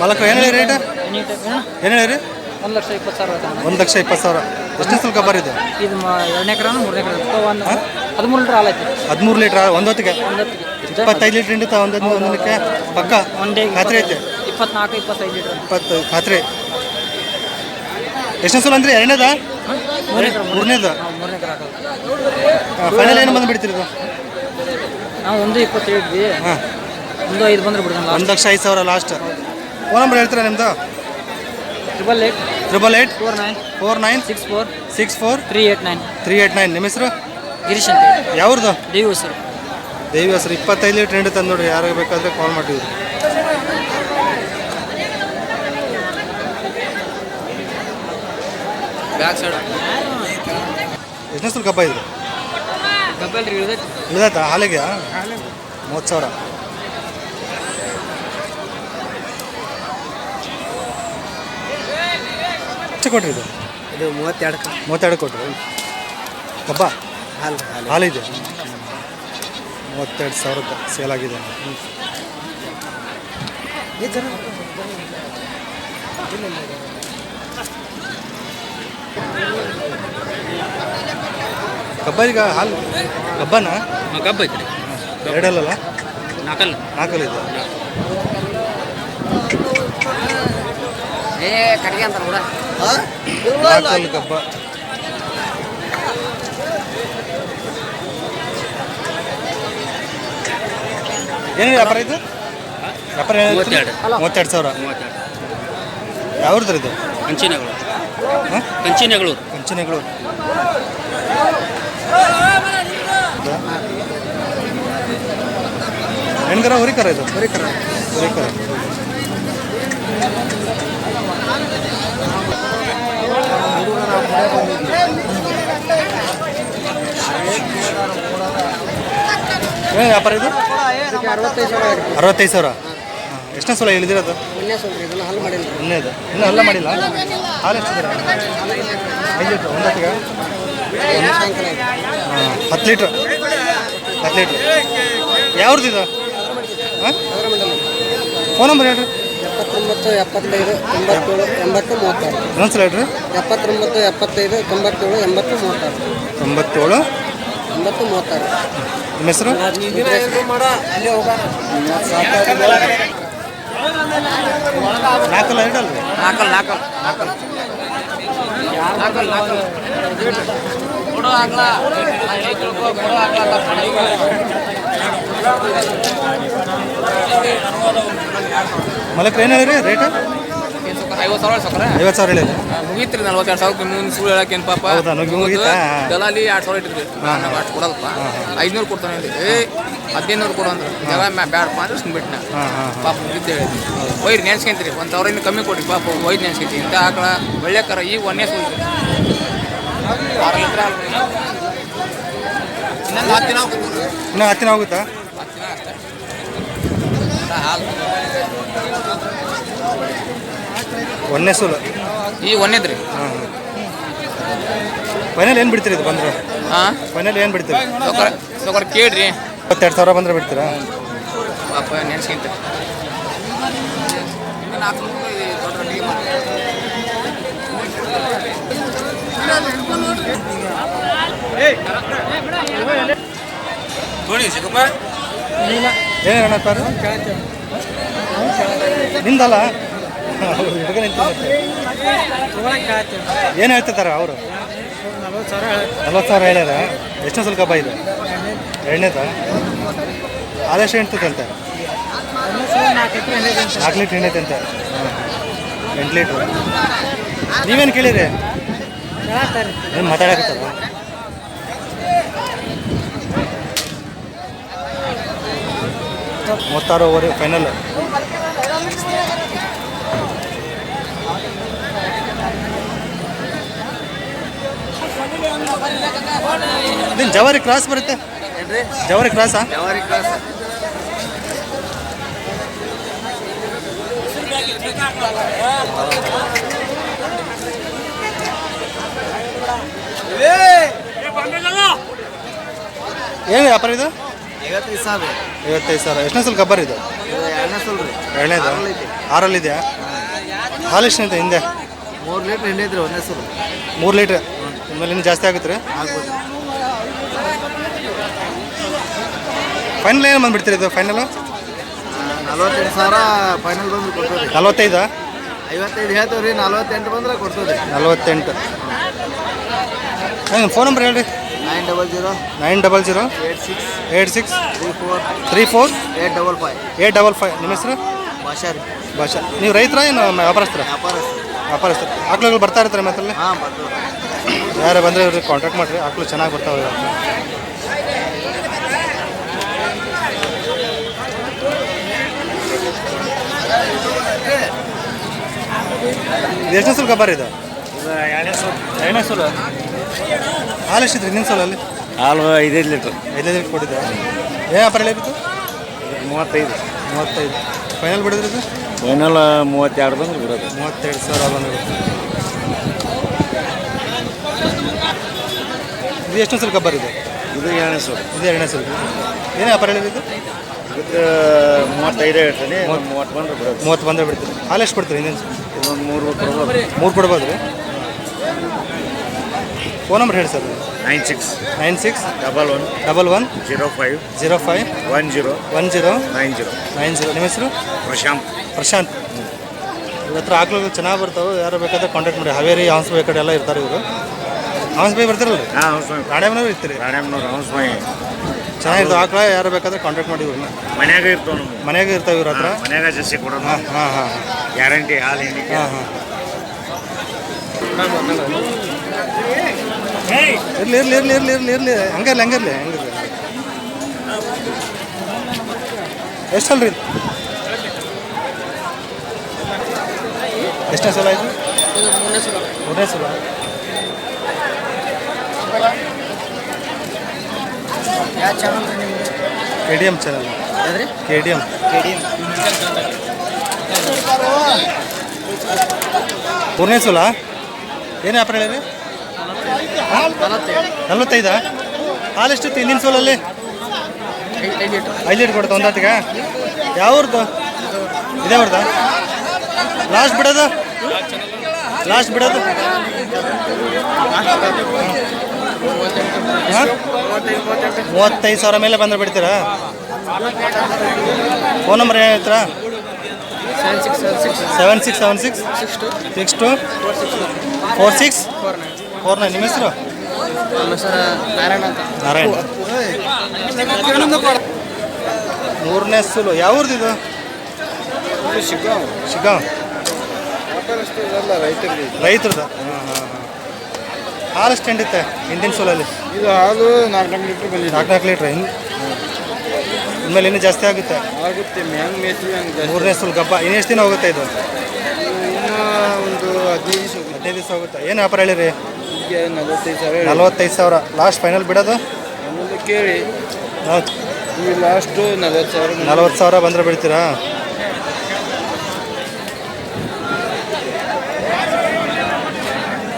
ಮಾಲಕ್ರು ಏನು ಹೇಳಿ ರೇಟ್? ಏನು ಹೇಳಿರಿ? 1,20,000. 1,20,000. ಎಷ್ಟನೇ ಸಲ ಕಬ್ಬರ್ ಇದು? ಇದು 2 ಎಕರೆ 3 ಎಕರೆ 13 ಲೀಟ್ರ್ ಹಾಲು ಐತಿ. 13 ಲೀಟ್ರ್ ಒಂದು ಹೊತ್ತಿಗೆ 25 ಲೀಟ್ರ್ ಹಿಂಡುತ್ತಾ ಒಂದಕ್ಕೆ ಪಕ್ಕ ಖಾತ್ರಿ ಐತೆ? 24-25 ಲೀಟ್ರ್ 20 ಖಾತ್ರಿ. ಎಷ್ಟನೇ ಸಲ ಅಂದರೆ ಎರಡನೇದಾ? ಮೂರನೇದು. ಫೈನಲ್ ಏನು ಬಂದು ಬಿಡ್ತೀರಿ ಇದು? ನಾವು 1,20 ಹೇಳಿದ್ವಿ. ಹಾಂ, 1,05 ಬಂದ್ರೆ ಬಿಡೋಣ. 1,05,000 ಲಾಸ್ಟ್. ಫೋನ್ ನಂಬರ್ ಹೇಳ್ತೀರಾ ನಿಮ್ಮದು? 888 49 64 389. ನಿಮ್ಮ ಹೆಸರು? ಗಿರೀಶ್ ಅಂತ. ಯಾವ್ದು? ದೇವಿ ಹೆಸರು. 25 ಲೀಟ್ರ್ ಹಿಂಡು ತಂದು ನೋಡ್ರಿ, ಯಾರಿಗೆ ಬೇಕಾದರೆ ಕಾಲ್ ಮಾಡಿದ್ವಿ. ಬ್ಯಾಕ್ ಸೈಡ್ ಎಷ್ಟನೇ ಸಲ ಕಬ್ಬ ಇದ್ರು? ಇಳಿದಾಯ್ತಾ ಹಾಲಿಗೆ? 30,000. ಎಷ್ಟು ಕೊಟ್ರಿ ಇದು? 32 ಕೊಟ್ರಿ. ಕಬ್ಬ ಹಾಲಿದೆ 32,000 ಸೇಲ್ ಆಗಿದೆ. ಕಬ್ಬ ಈಗ ಹಾಲು ಕಬ್ಬನ ಕಬ್ಬ ಐತ್ರಿ. ಎರಡಲ್ಲ ನಾಲ್ಕಲ್ಲ ಇದೆ. ಕಡೆಗೆ ಅಂತ ಕೂಡ ನಾಲ್ಕಲ್ಲಿ ಕಬ್ಬ. ಏನು ವ್ಯಾಪಾರ ಇದು? ವ್ಯಾಪಾರ 32,000. ಯಾವ್ದು ಇದು? ಕಂಚಿನಗಳೂರು. ಹೆಣ್ಗರ ಹುರಿಕರ ಇದು? ಹುರಿಕರ. ಏನು ವ್ಯಾಪಾರ ಇದು? 65,000. ಎಷ್ಟನೇ ಸಲ ಹೇಳಿದಿರೋದು? ಮೊನ್ನೆದು ಇನ್ನೂ ಹಲ್ಲ ಮಾಡಿಲ್ಲ. ಹಾಲು ಎಷ್ಟಿದ್ದೀರ? 5 ಲೀಟ್ರ್ ಒಂದೊತ್ತಿಗೆ? 10 ಲೀಟ್ರ್. ಯಾವ್ದು ಇದು? ಹಾಂ, ಫೋನ್ ನಂಬರ್ ಹೇಳ್ರಿ. 79 75 97 80 36. ಇನ್ನೊಂದ್ಸಲ ಹೇಳ್ರಿ. 79 75 97 80 36. 97 80 36. ನಿಮ್ಮ ಹೆಸರು? ನಾಲ್ಕಲ್ಲ ಎರಡಲ್ರಿ? ಮಲಕ್ರ ಏನು ಹೇಳಿರಿ ರೇಟ್? 50,000 ಹೇಳಿರಿ. ಮುಗೀತ್ರಿ 42,000 ಮುಂದೆ ಸುಳ್ಳು ಹೇಳಕ್ಕೆ ಪಾಪ. ಹೌದಾ? ಮುಗೀತಾ? ದಲಾಲಿ 2,000 ಇಟ್ಟಿದ್ರಿ. ನಾನು ಅಷ್ಟು ಕೊಡಲ್ಪ. 500 ಕೊಡ್ತಾನೆ ಹೇಳಿ. 1500 ಕೊಡು ಅಂದ್ರೆ ಜಗ ಬ್ಯಾಡಪ್ಪ ಅಂದ್ರೆ ಸುಮ್ಬಿಟ್ನ. ಪಾಪ ಮುಗಿದ್ದು ಹೇಳಿದ್ವಿ. ಒಯ್ರಿ ನೆನ್ಸ್ಕೊಂತೀರಿ 1,000 ಇನ್ನು ಕಮ್ಮಿ ಕೊಡ್ರಿ ಪಾಪ. ಒಯ್ದು ನೆನ್ಸ್ಕೊಂತೀವಿ ಇಂಥ ಆಕಳ ಒಳ್ಳೆ ಕರ. ಈಗ ಒಂದೇ ಸುಳ್ಳು 6 ಲೀಟ್ರ್ ಹಾಲು. ಇನ್ನೊಂದು 10 ದಿನ ಹೋಗ್ತೀವಿ. ಇನ್ನೂ 10 ದಿನ ಹೋಗುತ್ತಾ? 10 ದಿನ ಅಷ್ಟೇ ಹಾಲು. ಒಂದೇ ಸೂಲು ಈಗ ಒಂದೇದ್ರಿ. ಫೈನಲ್ ಏನು ಬಿಡ್ತೀರಿ ಇದು ಬಂದರೆ? ಹಾಂ, ಫೈನಲ್ ಏನು ಬಿಡ್ತೀರಿ? ಸೊಕರ್ ಕೇಳ್ರಿ. 22,000 ಬಂದರೆ ಬಿಡ್ತೀರಾ? ಪಾಪ ನೆನ್ಸ್ಕೊಂತೀರಿ. ಏನು ಅಣ್ಣಪ್ಪಾರು ನಿಂದಲ್ಲ ಹುಡುಗ ನಿಂತ ಏನು ಹೇಳ್ತಿದ್ದಾರೆ ಅವರು? 40,000 ಹೇಳ್ಯಾರ. ಎಷ್ಟನೇ ಸಲ ಕಬ್ಬ ಇದು? ಎರಡನೇದ? ಆದಷ್ಟು ಎಂಟದಂತೆ? 4 ಲೀಟ್ರ್ ಹಿಂಡೈತಂತೆ. 8 ಲೀಟ್ರ್. ನೀವೇನು ಕೇಳಿರಿ? ಏನು ಮಾತಾಡಕತ್ತಾರ? $36,000 ಫೈನಲ್. ಇದೇನು ಜವಾರಿ ಕ್ರಾಸ್ ಬರುತ್ತೆ? ಜವಾರಿ ಕ್ರಾಸಾ? ಏನು ವ್ಯಾಪಾರ ಇದು? 55 ಸಾವಿರ 55,000. ಎಷ್ಟನೇ ಸಲ ಗಬ್ಬರ್ ಇದು? ಎರಡನೇ ಸಲ ರೀ. ಎರಡನೇದು 6ರಲ್ಲಿದೆಯಾ? ಹಾಲು ಎಷ್ಟಂತೆ ಹಿಂದೆ? 3 ಲೀಟ್ರ್ ಹಿಂಡಿ ಐತ್ರಿ ಒಂದೇ ಸಲ. 3 ಲೀಟ್ರ್ ಇನ್ಮೇಲೆ ಇನ್ನೂ ಜಾಸ್ತಿ ಆಗುತ್ತೆ ರೀ? ಆಗ್ಬೋದು. ಫೈನಲ್ ಏನು ಬಂದುಬಿಡ್ತೀರಿ ಇದು ಫೈನಲು? 48,000 ಫೈನಲ್ ಬಂದ್ರೆ ಕೊಡ್ತೀವಿ ರೀ. 45? 55 ಹೇಳ್ತೀವಿ ರೀ. 48 ಬಂದ್ರೆ ಕೊಡ್ತೀವಿ ರೀ. 48. ಹಾಂ ಫೋನ್ ನಂಬರ್ ಹೇಳ್ರಿ. 900 900 86 34 855 855. ನಿಮ್ಮ ಹೆಸರು? ಭಾಷಾ ರೀ. ಭಾಷಾ. ನೀವು ರೈತರ ಏನು ವ್ಯಾಪಾರಸ್ತ್ರ? ವ್ಯಾಪಾರಸ್ತ್ರ. ಆಕಳುಗಳು ಬರ್ತಾ ಇರ್ತಾರೆ ಮತ್ತಲ್ಲಿ? ಹಾಂ ಬರ್ತೀವಿ. ಯಾರು ಬಂದರೆ ಇವ್ರಿಗೆ ಕಾಂಟ್ಯಾಕ್ಟ್ ಮಾಡಿರಿ. ಆಕಳು ಚೆನ್ನಾಗಿ ಬರ್ತಾವೆ. ಎಷ್ಟನೇ ಸಲ ಗಬ್ಬರ್ ಇದು? ಎರಡನೇ ಸಲ. ಹಾಲು ಎಷ್ಟಿದ್ರಿ ಹಿಂದಿನ ಸಲ? ಹಾಲು 5 ಲೀಟ್ರ್. 5 ಲೀಟ್ರ್ ಕೊಟ್ಟಿದ್ದೆ. ಏನು ವ್ಯಾಪಾರ ಹೇಳಿತ್ತು? 35. ಫೈನಲ್ ಬಿಡಿದ್ರಿ ಇದು? ಫೈನಲ್ 32 ಬಂದ್ರೆ ಬಿಡೋದು. 32,000 ಬಂದಿದೆ. ಇದು ಎಷ್ಟನೇ ಸಲ ಗಬ್ಬರ್ ಇದು? ಇದು ಎರಡನೇ ಸಲ. ಇದು ಎರಡನೇ ಸಲ. ಏನು ವ್ಯಾಪಾರ ಹೇಳಿದ್ದು? ಇದಕ್ಕೆ 35 ಹೇಳ್ತೀನಿ. 30 ಬಂದ್ರೆ ಬಿಡೋದು. 30 ಬಂದರೆ ಬಿಡ್ತೀರಿ. ಹಾಲು ಎಷ್ಟು ಕೊಡ್ತೀರಿ ಹಿಂದಿನ ಸಲ? ಇದೊಂದು 3 ಕೊಡ್ಬೋದು. 3 ಕೊಡ್ಬೋದು ರೀ? ಫೋನ್ ನಂಬರ್ ಹೇಳಿ ಸರ್. 96 96 11 11 05 05 10 10 90. 90. ನಿಮ್ಮ ಹೆಸರು? ಪ್ರಶಾಂತ್. ಇವ್ರ ಹತ್ರ ಆಕಳುಗಳು ಚೆನ್ನಾಗಿ ಬರ್ತಾವೆ. ಯಾರು ಬೇಕಾದ್ರೆ ಕಾಂಟ್ಯಾಕ್ಟ್ ಮಾಡಿ. ಹಾವೇರಿ ಹಂಸಬಾಯಿ ಕಡೆ ಎಲ್ಲ ಇರ್ತಾರೆ ಇವರು. ಹಂಸಬಾಯಿ ಬರ್ತಿರಲ್ಲ ರೀ? ಹಾಂ ರಾಣೆಮನವ್ರು ಇರ್ತೀರಿ? ರಾಣೆಮ್ಮನವ್ರು ಹಂಸಬಾಯಿ ಚೆನ್ನಾಗಿರ್ತಾವೆ ಆಕಳ. ಯಾರು ಬೇಕಾದ್ರೆ ಕಾಂಟ್ಯಾಕ್ಟ್ ಮಾಡಿ ಇವ್ರನ್ನ. ಮನ್ಯಾಗ ಇರ್ತಾವೆ ನಮ್ಮ ಮನೆಯಾಗೆ ಇರ್ತಾವೆ ಇವ್ರ ಹತ್ರ. ಮನ್ಯಾಗ ಜಾಸ್ತಿ ಕೊಡೋಣ. ಹಾಂ ಹಾಂ ಹಾಂ ಗ್ಯಾರಂಟಿ ಹಾಲು ಹಿಂಡಿ. ಹಾಂ ಹಾಂ. ಇರ್ಲಿ ಇರ್ಲಿ ಇರ್ಲಿ ಇರ್ಲಿ ಇರ್ಲಿ ಇರ್ಲಿ ಹಂಗಿರ್ಲಿ ಹಂಗಿರ್ಲಿ ಹಂಗಿರ್ಲಿ. ಎಷ್ಟಲ್ರಿ ಇದು? ಎಷ್ಟನೇ ಸಲ ಆಯಿತು? 3ನೇ ಸಲ. KDM channel. KDM. 3ನೇ ಸಲ. ಏನು ವ್ಯಾಪಾರ ಹೇಳಿರಿ? 45. ಹಾಲು ಎಷ್ಟಿತ್ತು ಹಿಂದಿನ ಸೋಲಲ್ಲಿ? 5 ಲೀಟ್ರ್ ಕೊಡ್ತಾ ಒಂದಾಟಿಗೆ? ಯಾವ್ರದ್ದು? ಇದೇ ಅವ್ರದ್ದು? ಲಾಸ್ಟ್ ಬಿಡೋದು? ಹಾಂ 35,000 ಮೇಲೆ ಬಂದ್ರೆ ಬಿಡ್ತೀರಾ? ಫೋನ್ ನಂಬರ್ ಏನು ಹೇಳ್ತೀರಾ? 7676 62 46 49. ನಿಮ್ಮ ಹೆಸರು? ನಾರಾಯಣ. 3ನೇ ಸೂಲು. ಯಾವ್ದು ಇದು? ಶಿಗ್ಗಾಂವ್. ರೈತರದ. ಹಾಂ ಹಾಂ ಹಾಂ. ಹಾಲು ಎಷ್ಟು ಹಿಂಡಿತ್ತೆ ಹಿಂದಿನ ಸೋಲಲ್ಲಿ? ಇದು ಹಾಲು 4 ಲೀಟ್ರ್ ಬಂದಿದೆ. 4 ಲೀಟ್ರ್. ಇನ್ಮೇಲೆ ಇನ್ನೂ ಜಾಸ್ತಿ ಆಗುತ್ತೆ. ಆಗುತ್ತೆ. ಮ್ಯಾಂಗ್ ಮೇಯ್ತೀವಿ ಹಂಗೆ. 3ನೇ ಸೂಲು ಗಬ್ಬ. ಇನ್ನು ಎಷ್ಟು ದಿನ ಹೋಗುತ್ತೆ ಇದು? ಇನ್ನೂ ಒಂದು 15 ದಿವಸ ಹೋಗುತ್ತೆ. ಏನು ವ್ಯಾಪಾರ ಹೇಳಿರಿ? 45,000. ಲಾಸ್ಟ್ ಫೈನಲ್ ಬಿಡೋದು? ಆಮೇಲೆ ಕೇಳಿ ಹೌದು. ಈ ಲಾಸ್ಟು 40,000. 40,000 ಬಂದರೆ ಬಿಡ್ತೀರಾ?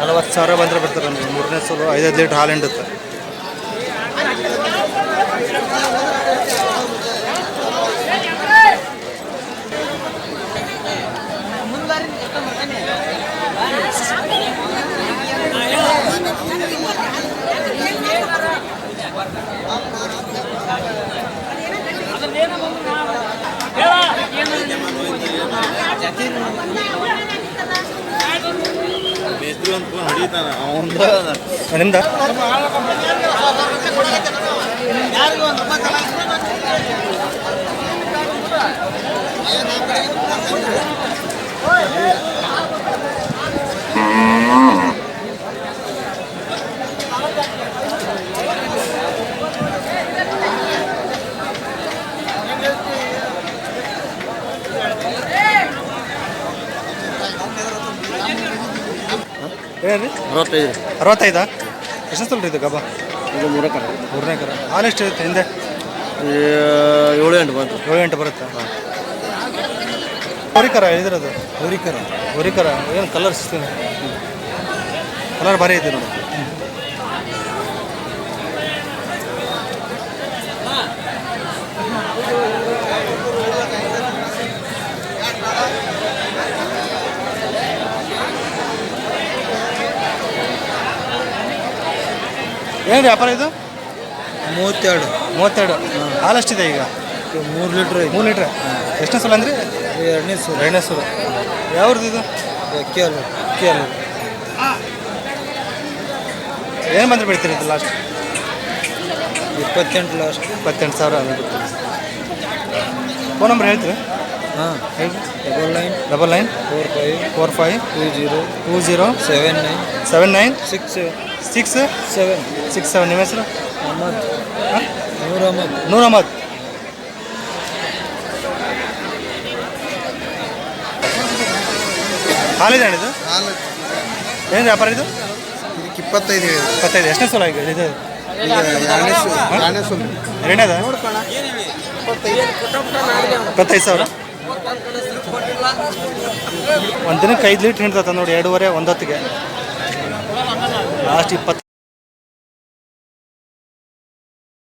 $40,000 ಬಂದರೆ ಬಿಡ್ತಾರೆ. 3ನೇ ಸೂಲು 5 ಲೀಟ್ರ್ ಹಾಲು ಹಿಂಡುತ್ತೆ. ನಿಮ್ದ? ಹೇಳಿ. 65. ಎಷ್ಟು ಸಲ ಇದು ಗಬ್ಬ? ಇದು 3ನೇ ಕರ. ಹಾಲು ಎಷ್ಟು ಇರುತ್ತೆ ಹಿಂದೆ? 7-8 ಬಂತು. 7-8 ಬರುತ್ತೆ. ಹೋರಿಕರ ಹೇಳಿದಿರೋದು? ಹೋರಿಕರ. ಏನು ಕಲರ್ ಸಿಗ್ತದೆ? ಕಲರ್ ಭಾರಿ ಐತೆ ನೋಡಿ. ಏನು ವ್ಯಾಪಾರ ಇದು? 32 ಹಾಲು ಎಷ್ಟಿದೆ ಈಗ? 3 ಲೀಟ್ರ್ 3 ಲೀಟ್ರ್. ಎಷ್ಟನೇ ಸಲ ಅಂದ್ರಿ? 2ನೇ ಸೂರು. 2ನೇ ಸೂರು. ಯಾವ್ದು ಇದು? ಕೇಳು ಏನು ಬಂದ್ರೆ ಬಿಡ್ತೀರಿ ಇದು ಲಾಸ್ಟ್? 28 ಲಾಸ್ಟ್. 28,000. ಫೋನ್ ನಂಬರ್ ಹೇಳ್ತೀರಿ? ಹಾಂ ಹೇಳಿ. 99 45 45 20 20 79 79 6 7 67. ನಿಮ್ಮ ಹೆಸರು? ಅಹಮದ್. ನೂರ್ ಅಹಮದ್. ಹಾಲಿದೆ ಇದು? ಏನು ವ್ಯಾಪಾರ ಇದು? 25 25. ಎಷ್ಟನೇ ಸಲ ಈಗ ಇದು? 2ನೇ ಸೂರು. ಎರಡನೇದ? 25,000. ಒಂದು ದಿನಕ್ಕೆ 5 ಲೀಟ್ರ್ ಹಿಡ್ತತ್ತ ನೋಡಿ. 2.5 1 ಹೊತ್ತಿಗೆ ಲಾಸ್ಟ್ 20.